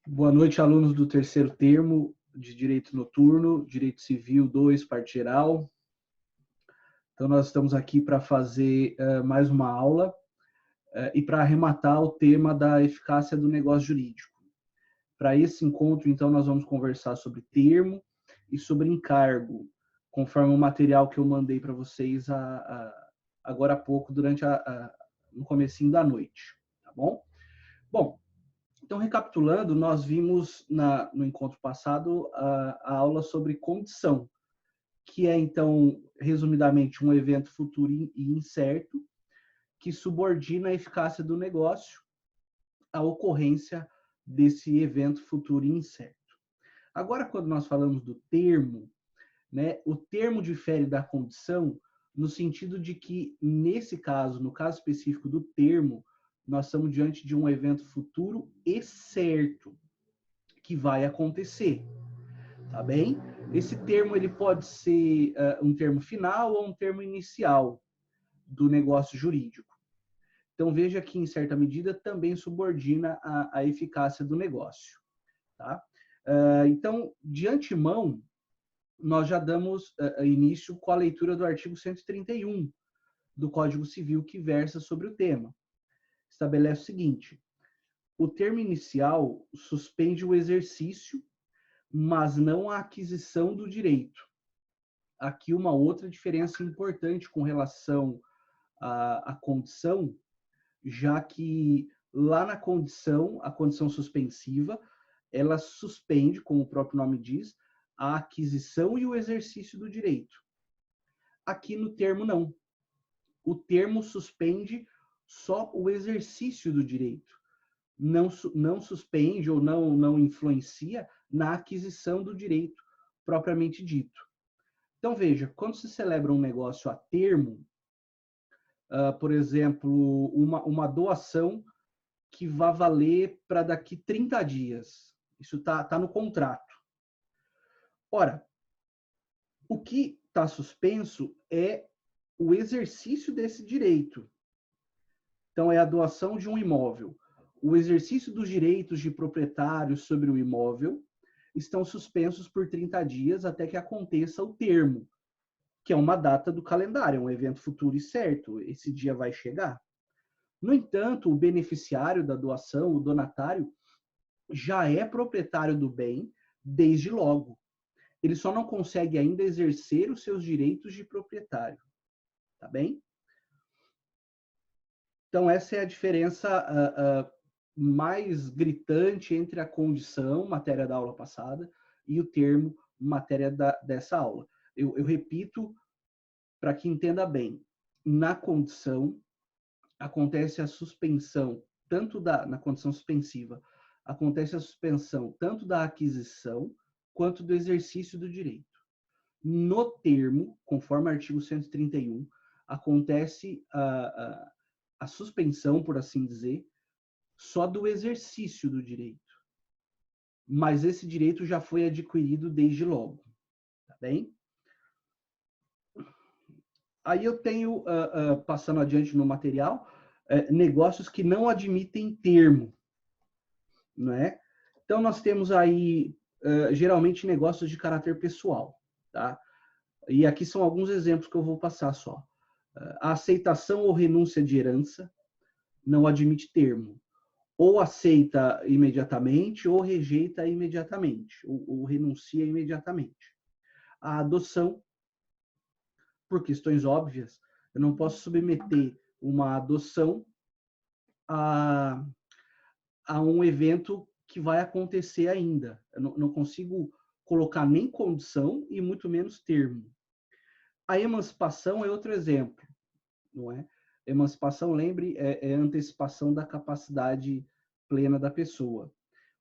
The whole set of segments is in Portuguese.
Boa noite, alunos do terceiro termo de Direito Noturno, Direito Civil 2, parte geral. Então, nós estamos aqui para fazer mais uma aula e para arrematar o tema da eficácia do negócio jurídico. Para esse encontro, então, nós vamos conversar sobre termo e sobre encargo, conforme o material que eu mandei para vocês agora há pouco, no comecinho da noite, tá bom? Bom, então, recapitulando, nós vimos no encontro passado a aula sobre condição, que é, então, resumidamente, um evento futuro e incerto que subordina a eficácia do negócio à ocorrência desse evento futuro e incerto. Agora, quando nós falamos do termo, né, o termo difere da condição no sentido de que, nesse caso, no caso específico do termo, nós estamos diante de um evento futuro e certo que vai acontecer, tá bem? Esse termo ele pode ser um termo final ou um termo inicial do negócio jurídico. Então veja que em certa medida também subordina a eficácia do negócio, tá? Então, de antemão, nós já damos início com a leitura do artigo 131 do Código Civil que versa sobre o tema. Estabelece o seguinte: o termo inicial suspende o exercício, mas não a aquisição do direito. Aqui uma outra diferença importante com relação à condição, já que lá na condição, a condição suspensiva, ela suspende, como o próprio nome diz, a aquisição e o exercício do direito. Aqui no termo não. O termo suspende só o exercício do direito. Não suspende ou não influencia na aquisição do direito propriamente dito. Então, veja, quando se celebra um negócio a termo, por exemplo, uma doação que vai valer para daqui 30 dias. Isso tá no contrato. Ora, o que está suspenso é o exercício desse direito. Então, é a doação de um imóvel. O exercício dos direitos de proprietário sobre o imóvel estão suspensos por 30 dias até que aconteça o termo, que é uma data do calendário, é um evento futuro e certo, esse dia vai chegar. No entanto, o beneficiário da doação, o donatário, já é proprietário do bem desde logo. Ele só não consegue ainda exercer os seus direitos de proprietário. Tá bem? Então, essa é a diferença mais gritante entre a condição, matéria da aula passada, e o termo, matéria dessa aula. Eu repito, para que entenda bem, na condição, acontece a suspensão, na condição suspensiva, acontece a suspensão tanto da aquisição quanto do exercício do direito. No termo, conforme o artigo 131, acontece a suspensão, por assim dizer, só do exercício do direito. Mas esse direito já foi adquirido desde logo. Tá bem? Aí eu tenho, passando adiante no material, negócios que não admitem termo. Não é? Então, nós temos aí, geralmente, negócios de caráter pessoal. Tá? E aqui são alguns exemplos que eu vou passar só. A aceitação ou renúncia de herança não admite termo. Ou aceita imediatamente ou rejeita imediatamente, ou renuncia imediatamente. A adoção, por questões óbvias, eu não posso submeter uma adoção a um evento que vai acontecer ainda. Eu não consigo colocar nem condição e muito menos termo. A emancipação é outro exemplo, não é? Emancipação, lembre, é antecipação da capacidade plena da pessoa.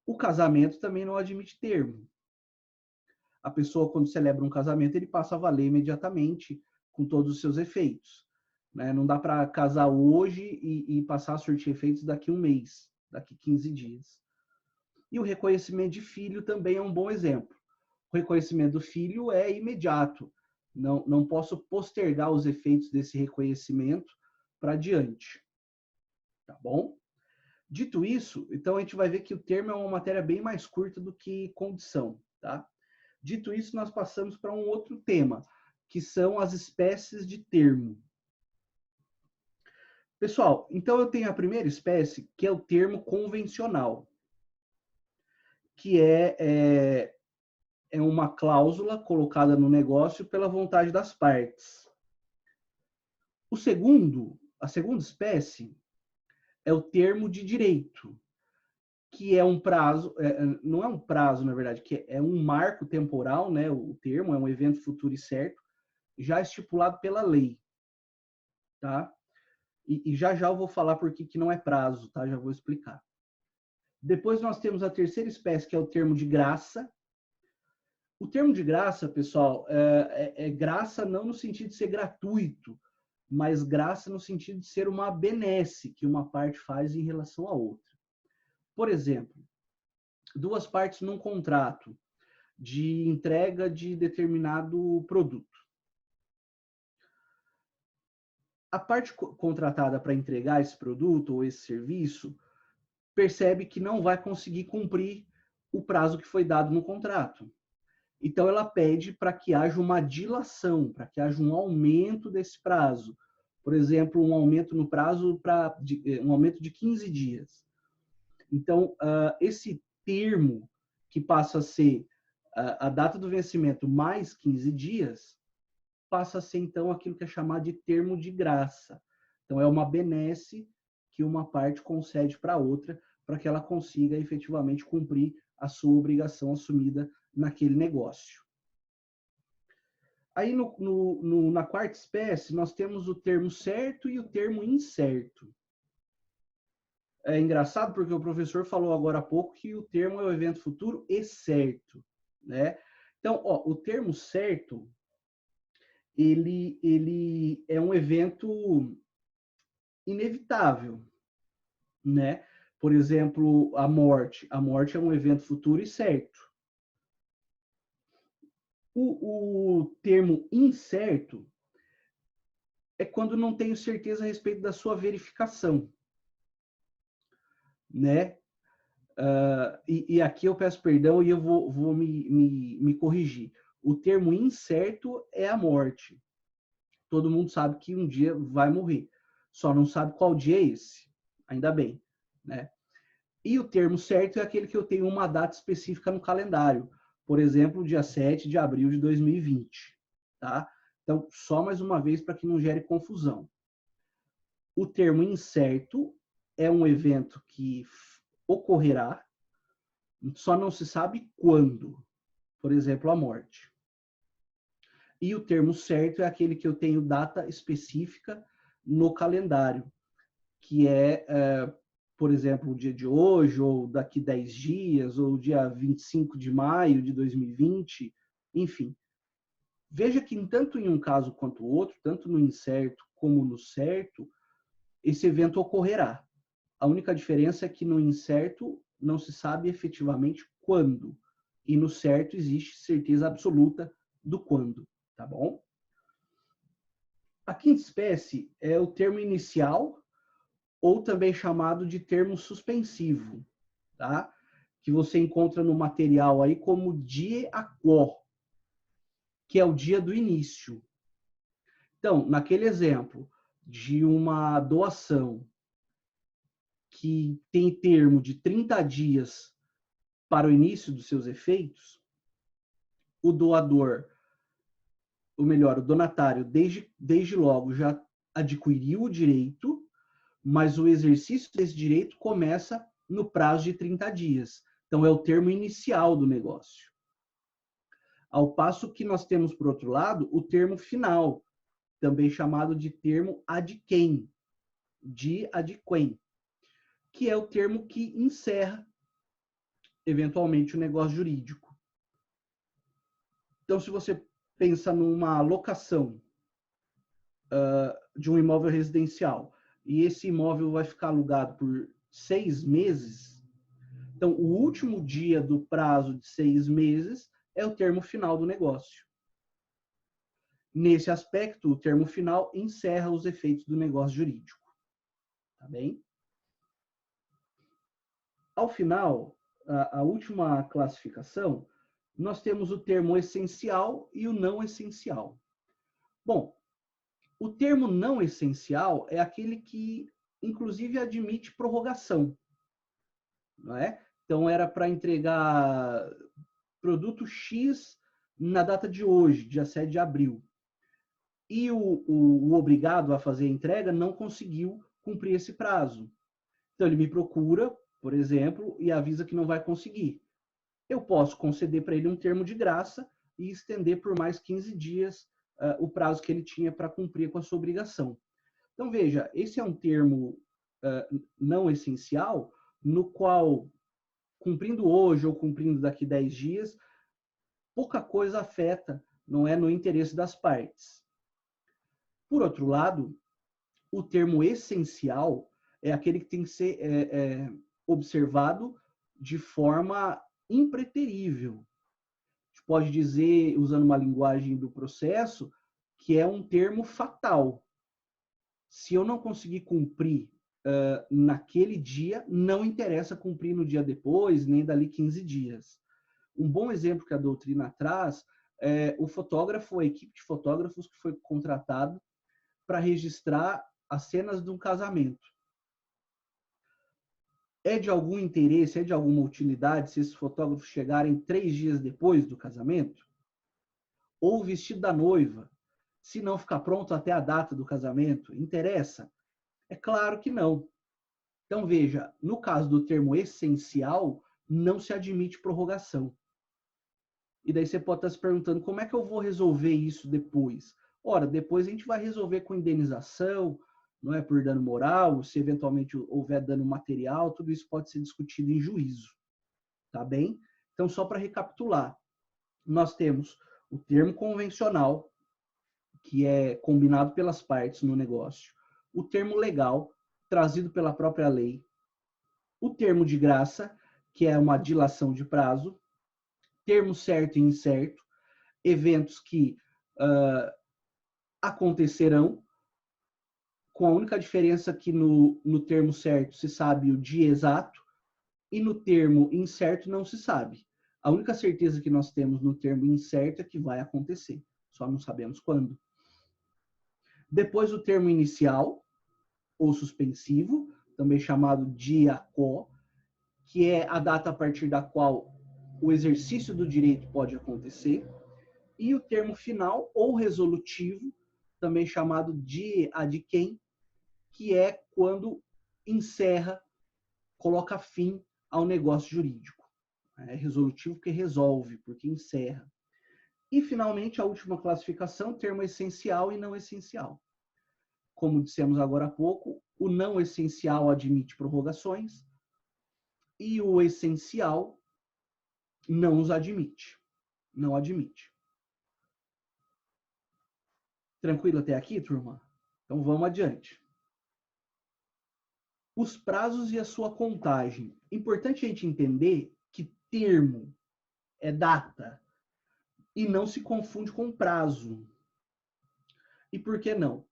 O casamento também não admite termo. A pessoa, quando celebra um casamento, ele passa a valer imediatamente, com todos os seus efeitos. Né? Não dá para casar hoje e passar a surtir efeitos daqui a um mês, daqui 15 dias. E o reconhecimento de filho também é um bom exemplo. O reconhecimento do filho é imediato. Não posso postergar os efeitos desse reconhecimento para diante. Tá bom? Dito isso, então a gente vai ver que o termo é uma matéria bem mais curta do que condição, tá? Dito isso, nós passamos para um outro tema, que são as espécies de termo. Pessoal, então eu tenho a primeira espécie, que é o termo convencional, que é uma cláusula colocada no negócio pela vontade das partes. A segunda espécie é o termo de direito, que é um prazo, não é um prazo, na verdade, que é um marco temporal, né? O termo é um evento futuro e certo, já estipulado pela lei, tá? E já já eu vou falar por que não é prazo, tá? Já vou explicar. Depois nós temos a terceira espécie, que é o termo de graça. O termo de graça, pessoal, é graça não no sentido de ser gratuito, mas graça no sentido de ser uma benesse que uma parte faz em relação à outra. Por exemplo, duas partes num contrato de entrega de determinado produto. A parte contratada para entregar esse produto ou esse serviço percebe que não vai conseguir cumprir o prazo que foi dado no contrato. Então, ela pede para que haja uma dilação, para que haja um aumento desse prazo. Por exemplo, um aumento no prazo um aumento de 15 dias. Então, esse termo, que passa a ser a data do vencimento mais 15 dias, passa a ser, então, aquilo que é chamado de termo de graça. Então, é uma benesse que uma parte concede para a outra, para que ela consiga efetivamente cumprir a sua obrigação assumida naquele negócio. Aí, na quarta espécie, nós temos o termo certo e o termo incerto. É engraçado porque o professor falou agora há pouco que o termo é o evento futuro e certo, né? Então, o termo certo, ele é um evento inevitável, né? Por exemplo, a morte. A morte é um evento futuro e certo. O termo incerto é quando não tenho certeza a respeito da sua verificação, né? E aqui eu peço perdão e eu vou me corrigir. O termo incerto é a morte. Todo mundo sabe que um dia vai morrer. Só não sabe qual dia é esse. Ainda bem, né? E o termo certo é aquele que eu tenho uma data específica no calendário. Por exemplo, dia 7 de abril de 2020. Tá? Então, só mais uma vez para que não gere confusão. O termo incerto é um evento que ocorrerá, só não se sabe quando. Por exemplo, a morte. E o termo certo é aquele que eu tenho data específica no calendário, que por exemplo, o dia de hoje, ou daqui 10 dias, ou dia 25 de maio de 2020, enfim. Veja que tanto em um caso quanto o outro, tanto no incerto como no certo, esse evento ocorrerá. A única diferença é que no incerto não se sabe efetivamente quando, e no certo existe certeza absoluta do quando, tá bom? A quinta espécie é o termo inicial, ou também chamado de termo suspensivo, tá? Que você encontra no material aí como die a quo, que é o dia do início. Então, naquele exemplo de uma doação que tem termo de 30 dias para o início dos seus efeitos, o doador, ou melhor, o donatário, desde logo já adquiriu o direito, mas o exercício desse direito começa no prazo de 30 dias. Então, é o termo inicial do negócio. Ao passo que nós temos, por outro lado, o termo final, também chamado de termo adquem, de adquem, que é o termo que encerra, eventualmente, o negócio jurídico. Então, se você pensa numa locação de um imóvel residencial, e esse imóvel vai ficar alugado por 6 meses, então, o último dia do prazo de 6 meses é o termo final do negócio. Nesse aspecto, o termo final encerra os efeitos do negócio jurídico. Tá bem? Ao final, a última classificação, nós temos o termo essencial e o não essencial. Bom, o termo não essencial é aquele que, inclusive, admite prorrogação, não é? Então, era para entregar produto X na data de hoje, dia 7 de abril. E o obrigado a fazer a entrega não conseguiu cumprir esse prazo. Então, ele me procura, por exemplo, e avisa que não vai conseguir. Eu posso conceder para ele um termo de graça e estender por mais 15 dias o prazo que ele tinha para cumprir com a sua obrigação. Então, veja, esse é um termo não essencial, no qual, cumprindo hoje ou cumprindo daqui 10 dias, pouca coisa afeta, não é no interesse das partes. Por outro lado, o termo essencial é aquele que tem que ser observado de forma impreterível. A gente pode dizer, usando uma linguagem do processo, que é um termo fatal. Se eu não conseguir cumprir naquele dia, não interessa cumprir no dia depois, nem dali 15 dias. Um bom exemplo que a doutrina traz é o fotógrafo, a equipe de fotógrafos que foi contratado para registrar as cenas de um casamento. É de algum interesse, é de alguma utilidade se esses fotógrafos chegarem 3 dias depois do casamento? Ou o vestido da noiva, se não ficar pronto até a data do casamento, interessa? É claro que não. Então, veja, no caso do termo essencial, não se admite prorrogação. E daí você pode estar se perguntando, como é que eu vou resolver isso depois? Ora, depois a gente vai resolver com indenização, não é por dano moral, se eventualmente houver dano material, tudo isso pode ser discutido em juízo, tá bem? Então, só para recapitular, nós temos o termo convencional, que é combinado pelas partes no negócio, o termo legal, trazido pela própria lei, o termo de graça, que é uma dilação de prazo, termo certo e incerto, eventos que acontecerão, com a única diferença que no termo certo se sabe o dia exato e no termo incerto não se sabe. A única certeza que nós temos no termo incerto é que vai acontecer, só não sabemos quando. Depois o termo inicial, ou suspensivo, também chamado dia-có, que é a data a partir da qual o exercício do direito pode acontecer. E o termo final, ou resolutivo, também chamado de adquem, que é quando encerra, coloca fim ao negócio jurídico. É resolutivo porque resolve, porque encerra. E, finalmente, a última classificação, termo essencial e não essencial. Como dissemos agora há pouco, o não essencial admite prorrogações e o essencial não os admite. Não admite. Tranquilo até aqui, turma? Então vamos adiante. Os prazos e a sua contagem. Importante a gente entender que termo é data e não se confunde com prazo. E por que não?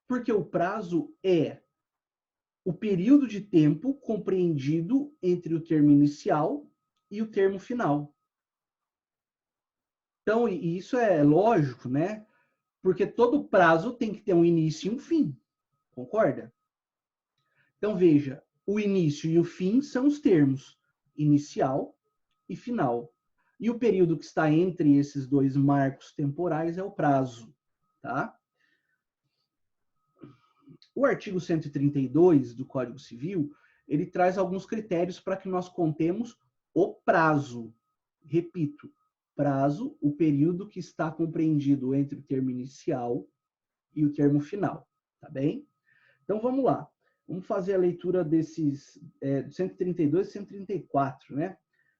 Porque o prazo é o período de tempo compreendido entre o termo inicial e o termo final. Então, e isso é lógico, né? Porque todo prazo tem que ter um início e um fim. Concorda? Então, veja, o início e o fim são os termos inicial e final. E o período que está entre esses dois marcos temporais é o prazo, tá? O artigo 132 do Código Civil, ele traz alguns critérios para que nós contemos o prazo. Repito, prazo, o período que está compreendido entre o termo inicial e o termo final, tá bem? Então, vamos lá. Vamos fazer a leitura desses 132 e 134, né?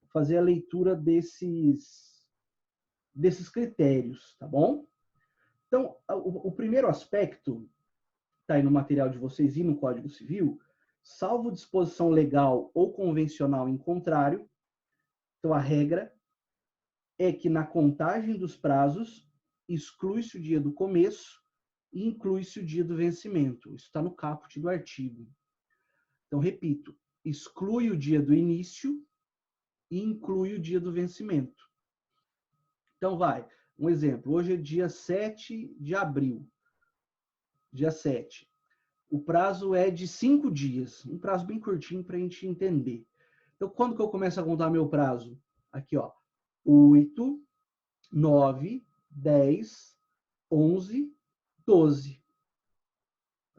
Fazer a leitura desses critérios, tá bom? Então, o primeiro aspecto, está aí no material de vocês e no Código Civil, salvo disposição legal ou convencional em contrário, então a regra é que na contagem dos prazos exclui-se o dia do começo e inclui-se o dia do vencimento. Isso está no caput do artigo. Então, repito, exclui o dia do início e inclui o dia do vencimento. Então, um exemplo. Hoje é dia 7 de abril. Dia 7. O prazo é de 5 dias. Um prazo bem curtinho para a gente entender. Então, quando que eu começo a contar meu prazo? Aqui, ó. 8, 9, 10, 11, 12.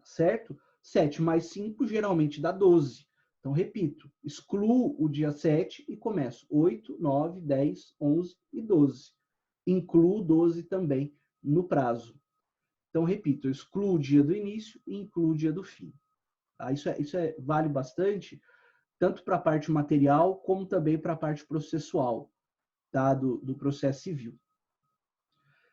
Certo? 7 mais 5 geralmente dá 12. Então, repito, excluo o dia 7 e começo 8, 9, 10, 11 e 12. Incluo 12 também no prazo. Então, repito, eu excluo o dia do início e incluo o dia do fim. Tá? Isso vale bastante, tanto para a parte material, como também para a parte processual, tá? do processo civil.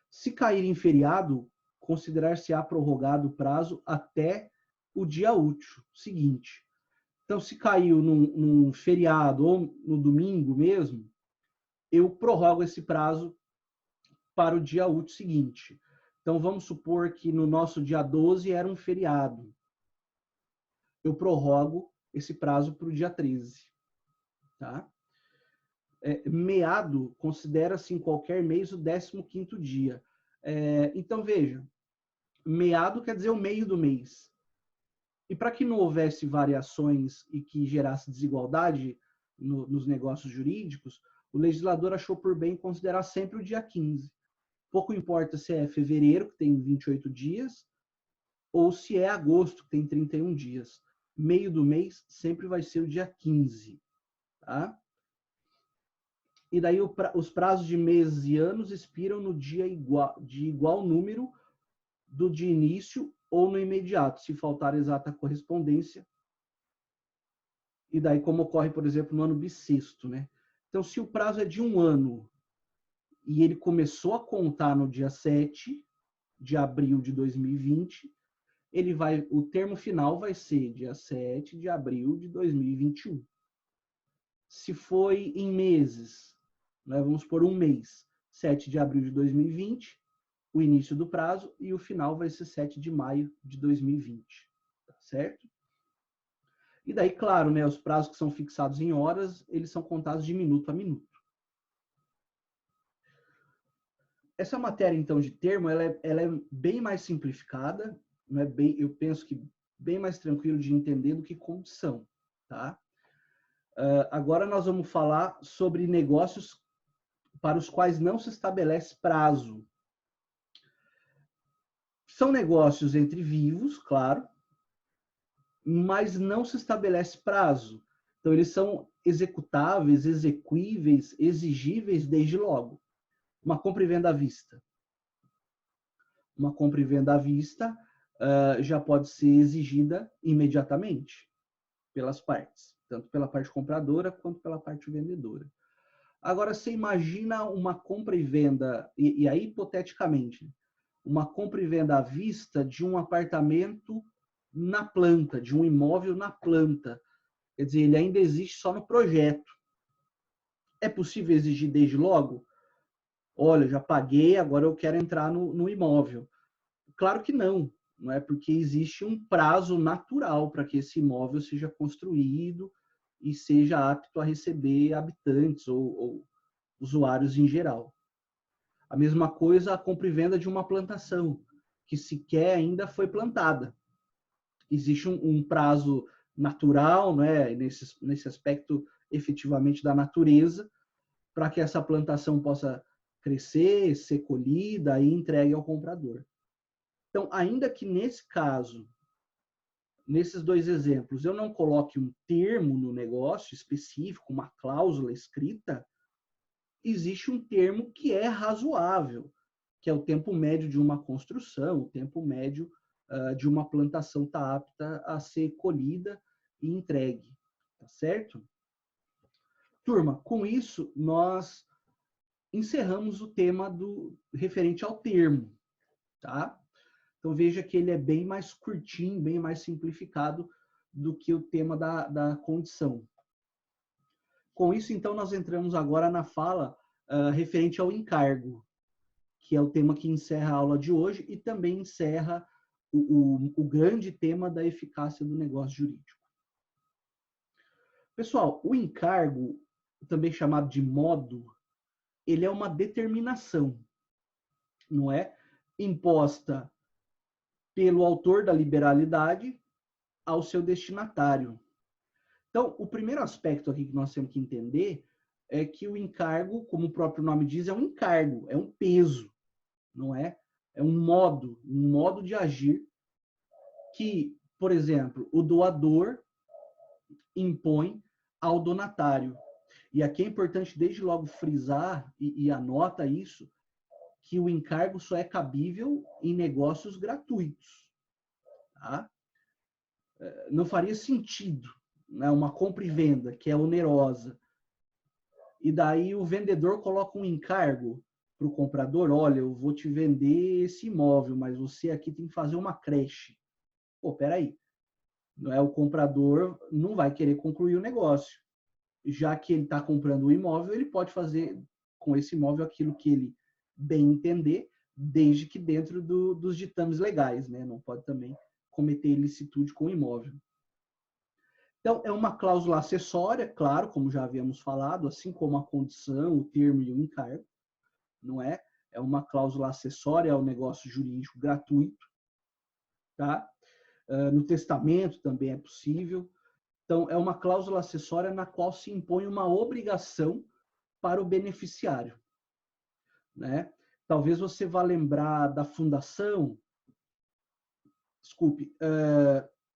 Se cair em feriado, considerar-se-á prorrogado o prazo até o dia útil seguinte. Então, se caiu num feriado ou no domingo mesmo, eu prorrogo esse prazo para o dia útil seguinte. Então, vamos supor que no nosso dia 12 era um feriado. Eu prorrogo esse prazo para o dia 13. Tá? Meado considera-se em qualquer mês o 15º dia. Então, veja, meado quer dizer o meio do mês. E para que não houvesse variações e que gerasse desigualdade nos negócios jurídicos, o legislador achou por bem considerar sempre o dia 15. Pouco importa se é fevereiro, que tem 28 dias, ou se é agosto, que tem 31 dias. Meio do mês sempre vai ser o dia 15. Tá? E daí os prazos de meses e anos expiram no dia de igual número do de início ou no imediato, se faltar exata correspondência. E daí, como ocorre, por exemplo, no ano bissexto, né? Então, se o prazo é de 1 ano e ele começou a contar no dia 7 de abril de 2020, o termo final vai ser dia 7 de abril de 2021. Se foi em meses, né, vamos por um mês, 7 de abril de 2020, o início do prazo, e o final vai ser 7 de maio de 2020, tá certo? E daí, claro, né, os prazos que são fixados em horas, eles são contados de minuto a minuto. Essa matéria, então, de termo, ela é bem mais simplificada, não é eu penso que bem mais tranquilo de entender do que condição, tá? Agora nós vamos falar sobre negócios para os quais não se estabelece prazo. São negócios entre vivos, claro, mas não se estabelece prazo. Então, eles são executáveis, exequíveis, exigíveis desde logo. Uma compra e venda à vista. Uma compra e venda à vista já pode ser exigida imediatamente pelas partes, tanto pela parte compradora quanto pela parte vendedora. Agora, você imagina uma compra e venda, e aí, hipoteticamente, uma compra e venda à vista de um apartamento na planta, de um imóvel na planta. Quer dizer, ele ainda existe só no projeto. É possível exigir desde logo? Olha, já paguei, agora eu quero entrar no imóvel. Claro que não, não é? Porque existe um prazo natural para que esse imóvel seja construído e seja apto a receber habitantes ou usuários em geral. A mesma coisa a compra e venda de uma plantação, que sequer ainda foi plantada. Existe um prazo natural, né, nesse aspecto efetivamente da natureza, para que essa plantação possa crescer, ser colhida e entregue ao comprador. Então, ainda que nesse caso, nesses dois exemplos, eu não coloque um termo no negócio específico, uma cláusula escrita, existe um termo que é razoável, que é o tempo médio de uma construção, o tempo médio de uma plantação estar apta a ser colhida e entregue, tá certo? Turma, com isso, nós encerramos o tema referente ao termo, tá? Então, veja que ele é bem mais curtinho, bem mais simplificado do que o tema da condição. Com isso, então, nós entramos agora na fala referente ao encargo, que é o tema que encerra a aula de hoje e também encerra o grande tema da eficácia do negócio jurídico. Pessoal, o encargo, também chamado de modo, ele é uma determinação, não é? Imposta pelo autor da liberalidade ao seu destinatário. Então, o primeiro aspecto aqui que nós temos que entender é que o encargo, como o próprio nome diz, é um encargo, é um peso, não é? É um modo de agir que, por exemplo, o doador impõe ao donatário. E aqui é importante desde logo frisar, e anota isso, que o encargo só é cabível em negócios gratuitos. Tá? Não faria sentido, né, uma compra e venda que é onerosa, e daí o vendedor coloca um encargo para o comprador: olha, eu vou te vender esse imóvel, mas você aqui tem que fazer uma creche. Pô, peraí, não é? O comprador não vai querer concluir o negócio. Já que ele está comprando o imóvel, ele pode fazer com esse imóvel aquilo que ele bem entender, desde que dentro dos ditames legais, né? Não pode também cometer ilicitude com o imóvel. Então, é uma cláusula acessória, claro, como já havíamos falado, assim como a condição, o termo e o encargo, não é? É uma cláusula acessória ao negócio jurídico gratuito, tá? No testamento também é possível. Então, é uma cláusula acessória na qual se impõe uma obrigação para o beneficiário, né? Talvez você vá lembrar da fundação,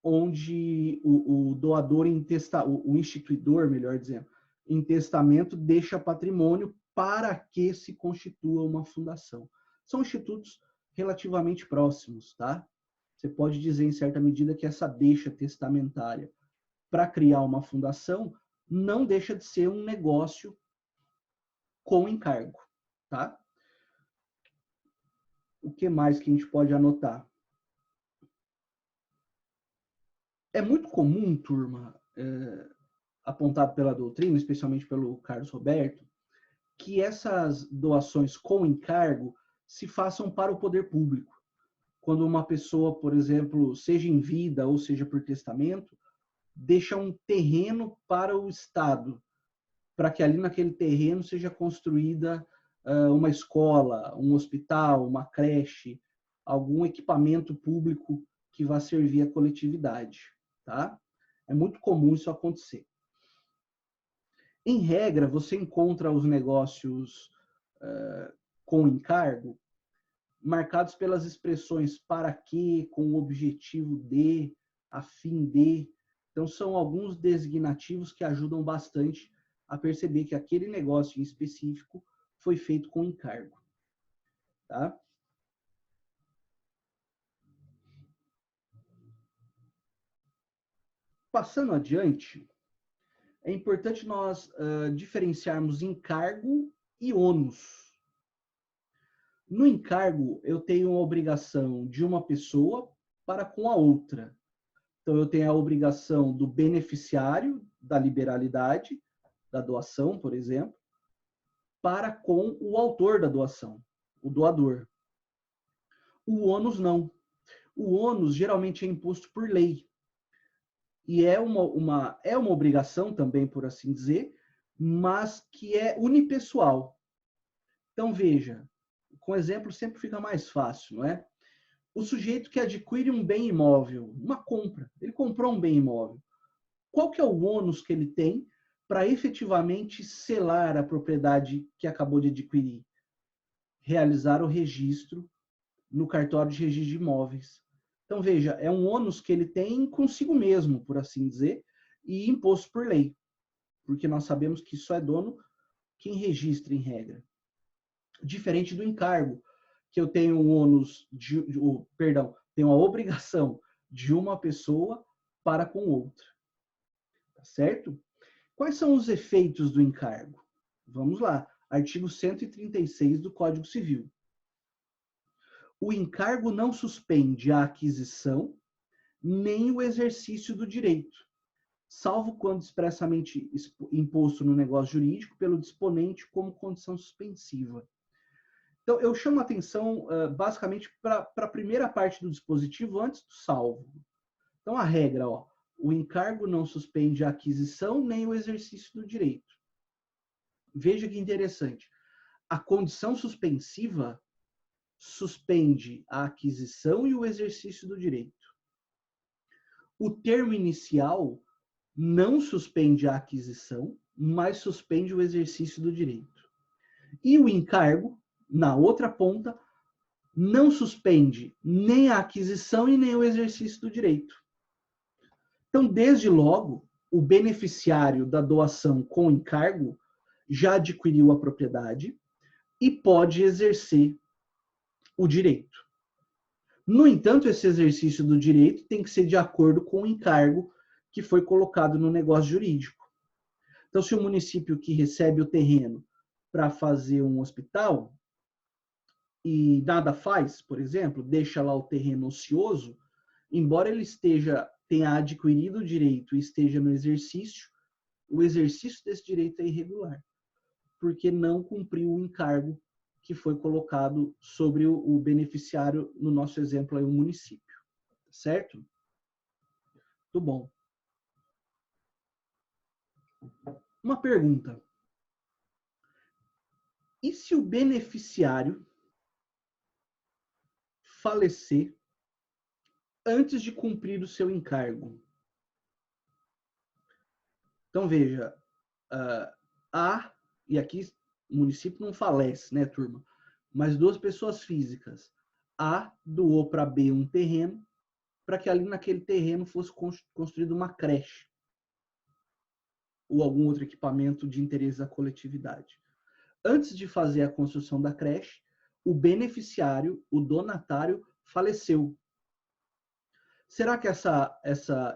onde o doador, o instituidor, melhor dizendo, em testamento deixa patrimônio para que se constitua uma fundação. São institutos relativamente próximos, tá? Você pode dizer, em certa medida, que essa deixa testamentária para criar uma fundação não deixa de ser um negócio com encargo, tá? O que mais que a gente pode anotar? É muito comum, turma, apontado pela doutrina, especialmente pelo Carlos Roberto, que essas doações com encargo se façam para o poder público. Quando uma pessoa, por exemplo, seja em vida ou seja por testamento, deixa um terreno para o Estado, para que ali naquele terreno seja construída uma escola, um hospital, uma creche, algum equipamento público que vá servir a coletividade, tá? É muito comum isso acontecer. Em regra, você encontra os negócios com encargo marcados pelas expressões para que, com o objetivo de, a fim de. Então, são alguns designativos que ajudam bastante a perceber que aquele negócio em específico foi feito com encargo. Tá? Passando adiante, é importante nós diferenciarmos encargo e ônus. No encargo, eu tenho uma obrigação de uma pessoa para com a outra. Então, eu tenho a obrigação do beneficiário da liberalidade, da doação, por exemplo, para com o autor da doação, o doador. O ônus não. O ônus geralmente é imposto por lei. E é uma obrigação também, por assim dizer, mas que é unipessoal. Então, veja, com exemplo sempre fica mais fácil, não é? O sujeito que adquire um bem imóvel, uma compra, ele comprou um bem imóvel. Qual que é o ônus que ele tem para efetivamente selar a propriedade que acabou de adquirir? Realizar o registro no cartório de registro de imóveis. Então, veja, é um ônus que ele tem consigo mesmo, por assim dizer, e imposto por lei, porque nós sabemos que só é dono quem registra em regra. Diferente do encargo, que eu tenho um ônus, tenho a obrigação de uma pessoa para com outra. Tá certo? Quais são os efeitos do encargo? Vamos lá. Artigo 136 do Código Civil. O encargo não suspende a aquisição nem o exercício do direito, salvo quando expressamente imposto no negócio jurídico pelo disponente como condição suspensiva. Então, eu chamo a atenção basicamente para a primeira parte do dispositivo antes do salvo. Então, a regra, o encargo não suspende a aquisição nem o exercício do direito. Veja que interessante. A condição suspensiva suspende a aquisição e o exercício do direito. O termo inicial não suspende a aquisição, mas suspende o exercício do direito. E o encargo, na outra ponta, não suspende nem a aquisição e nem o exercício do direito. Então, desde logo, o beneficiário da doação com encargo já adquiriu a propriedade e pode exercer o direito. No entanto, esse exercício do direito tem que ser de acordo com o encargo que foi colocado no negócio jurídico. Então, se o município que recebe o terreno para fazer um hospital e nada faz, por exemplo, deixa lá o terreno ocioso, embora ele tenha adquirido o direito e esteja no exercício, o exercício desse direito é irregular, porque não cumpriu o encargo que foi colocado sobre o beneficiário, no nosso exemplo aí, o município. Certo? Muito bom. Uma pergunta. E se o beneficiário falecer antes de cumprir o seu encargo? Então, veja, e aqui o município não falece, né, turma? Mas duas pessoas físicas. A doou para B um terreno, para que ali naquele terreno fosse construída uma creche ou algum outro equipamento de interesse da coletividade. Antes de fazer a construção da creche, o beneficiário, o donatário, faleceu. Será que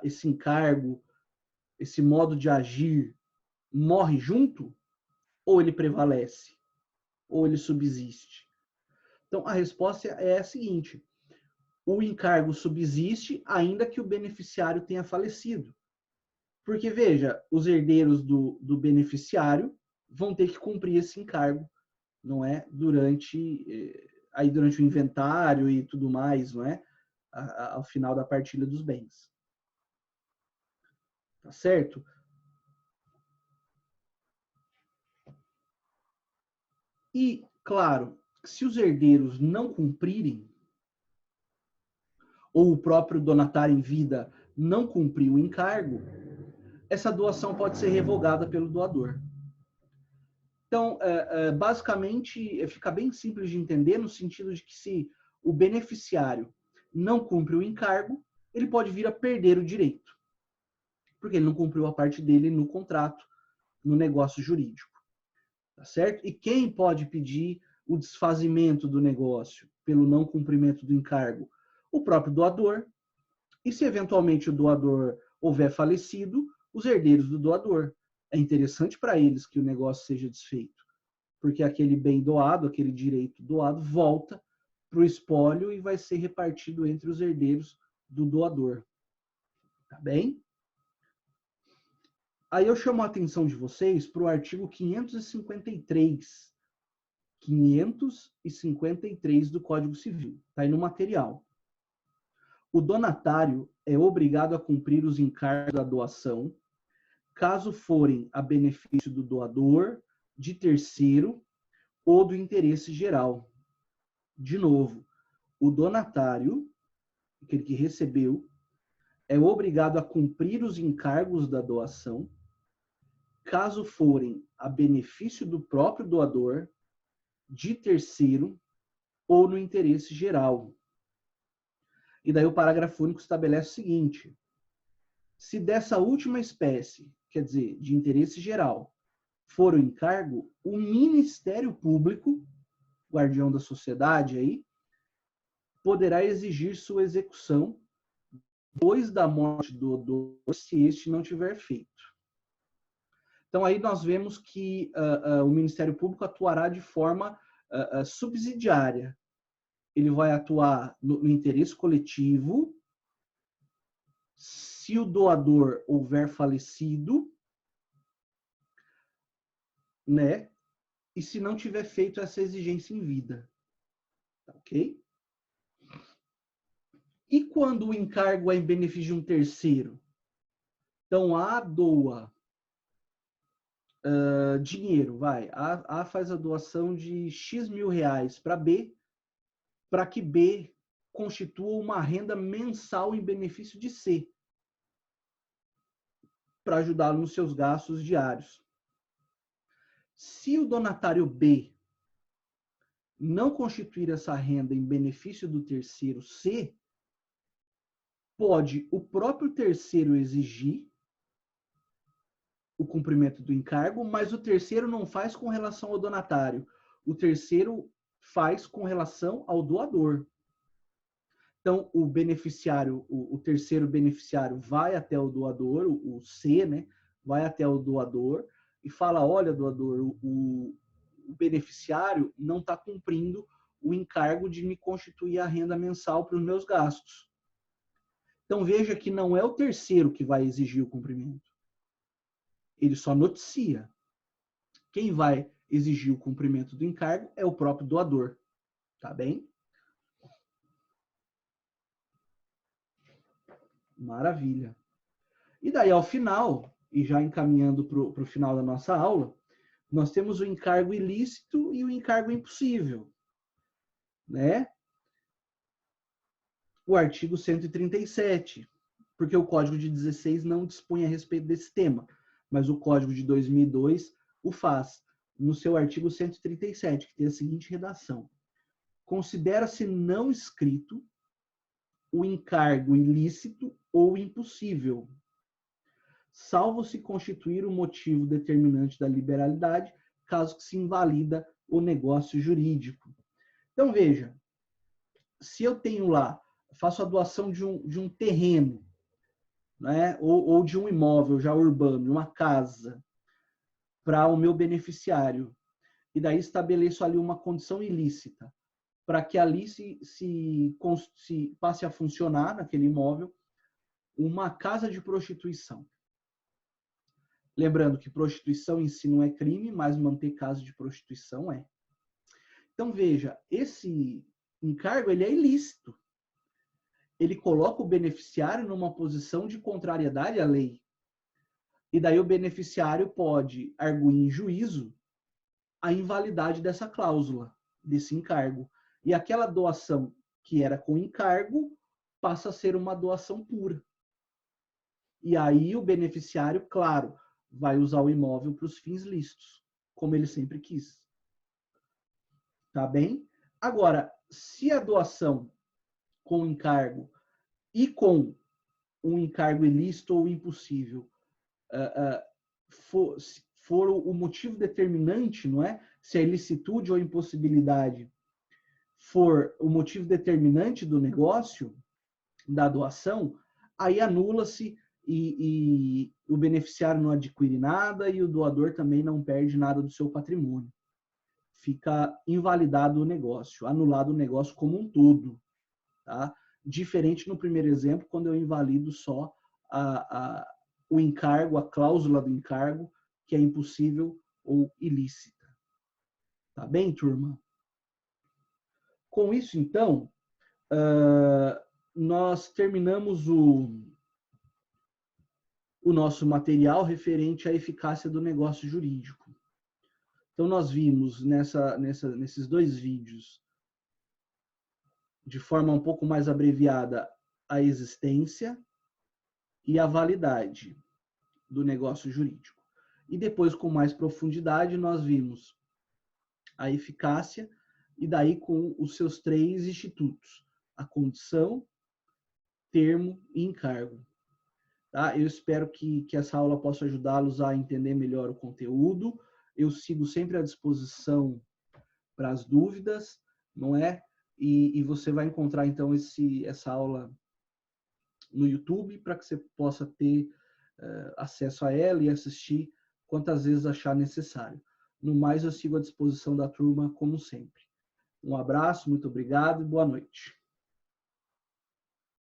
esse encargo, esse modo de agir, morre junto? Ou ele prevalece? Ou ele subsiste? Então, a resposta é a seguinte: o encargo subsiste ainda que o beneficiário tenha falecido. Porque, veja, os herdeiros do beneficiário vão ter que cumprir esse encargo, não é? Durante o inventário e tudo mais, não é? Ao final da partilha dos bens. Tá certo? E, claro, se os herdeiros não cumprirem, ou o próprio donatário em vida não cumprir o encargo, essa doação pode ser revogada pelo doador. Então, basicamente, fica bem simples de entender, no sentido de que se o beneficiário não cumpre o encargo, ele pode vir a perder o direito, porque ele não cumpriu a parte dele no contrato, no negócio jurídico. Tá certo? E quem pode pedir o desfazimento do negócio pelo não cumprimento do encargo? O próprio doador. E se eventualmente o doador houver falecido, os herdeiros do doador. É interessante para eles que o negócio seja desfeito, porque aquele bem doado, aquele direito doado, volta para o espólio e vai ser repartido entre os herdeiros do doador. Tá bem? Aí eu chamo a atenção de vocês para o artigo 553. 553 do Código Civil. Está aí no material. O donatário é obrigado a cumprir os encargos da doação, caso forem a benefício do doador, de terceiro ou do interesse geral. De novo, o donatário, aquele que recebeu, é obrigado a cumprir os encargos da doação, caso forem a benefício do próprio doador, de terceiro ou no interesse geral. E daí o parágrafo único estabelece o seguinte: se dessa última espécie, quer dizer, de interesse geral, for o encargo, o Ministério Público, guardião da sociedade aí, poderá exigir sua execução depois da morte do doador, se este não tiver feito. Então aí nós vemos que o Ministério Público atuará de forma subsidiária. Ele vai atuar no interesse coletivo, se o doador houver falecido, né? E se não tiver feito essa exigência em vida. Ok? E quando o encargo é em benefício de um terceiro? Então, A doa dinheiro, vai. A faz a doação de X mil reais para B, para que B constitua uma renda mensal em benefício de C, para ajudá-lo nos seus gastos diários. Se o donatário B não constituir essa renda em benefício do terceiro C, pode o próprio terceiro exigir o cumprimento do encargo, mas o terceiro não faz com relação ao donatário. O terceiro faz com relação ao doador. Então, o beneficiário, o terceiro beneficiário vai até o doador, o C, né? Vai até o doador e fala, olha, doador, o beneficiário não está cumprindo o encargo de me constituir a renda mensal para os meus gastos. Então, veja que não é o terceiro que vai exigir o cumprimento. Ele só noticia. Quem vai exigir o cumprimento do encargo é o próprio doador. Tá bem? Maravilha. E daí, ao final, e já encaminhando para o final da nossa aula, nós temos o encargo ilícito e o encargo impossível, né? O artigo 137, porque o Código de 16 não dispõe a respeito desse tema, mas o Código de 2002 o faz, no seu artigo 137, que tem a seguinte redação: considera-se não escrito o encargo ilícito ou impossível, salvo se constituir o motivo determinante da liberalidade, caso que se invalida o negócio jurídico. Então, veja, se eu tenho lá, faço a doação de um terreno, né, ou de um imóvel já urbano, uma casa, para o meu beneficiário, e daí estabeleço ali uma condição ilícita, para que ali se passe a funcionar, naquele imóvel, uma casa de prostituição. Lembrando que prostituição em si não é crime, mas manter casa de prostituição é. Então, veja, esse encargo ele é ilícito. Ele coloca o beneficiário numa posição de contrariedade à lei. E daí o beneficiário pode arguir em juízo a invalidade dessa cláusula, desse encargo. E aquela doação que era com encargo passa a ser uma doação pura. E aí o beneficiário, claro, vai usar o imóvel para os fins lícitos, como ele sempre quis. Tá bem? Agora, se a doação com encargo e com um encargo ilícito ou impossível for o motivo determinante, não é? Se a ilicitude ou impossibilidade for o motivo determinante do negócio, da doação, aí anula-se e o beneficiário não adquire nada e o doador também não perde nada do seu patrimônio. Fica invalidado o negócio, anulado o negócio como um todo. Tá? Diferente no primeiro exemplo, quando eu invalido só o encargo, a cláusula do encargo, que é impossível ou ilícita. Tá bem, turma? Com isso, então, nós terminamos o nosso material referente à eficácia do negócio jurídico. Então, nós vimos nesses dois vídeos, de forma um pouco mais abreviada, a existência e a validade do negócio jurídico. E depois, com mais profundidade, nós vimos a eficácia e daí com os seus três institutos: a condição, termo e encargo. Tá? Eu espero que essa aula possa ajudá-los a entender melhor o conteúdo. Eu sigo sempre à disposição para as dúvidas, não é? E você vai encontrar, então, essa aula no YouTube para que você possa ter acesso a ela e assistir quantas vezes achar necessário. No mais, eu sigo à disposição da turma, como sempre. Um abraço, muito obrigado e boa noite.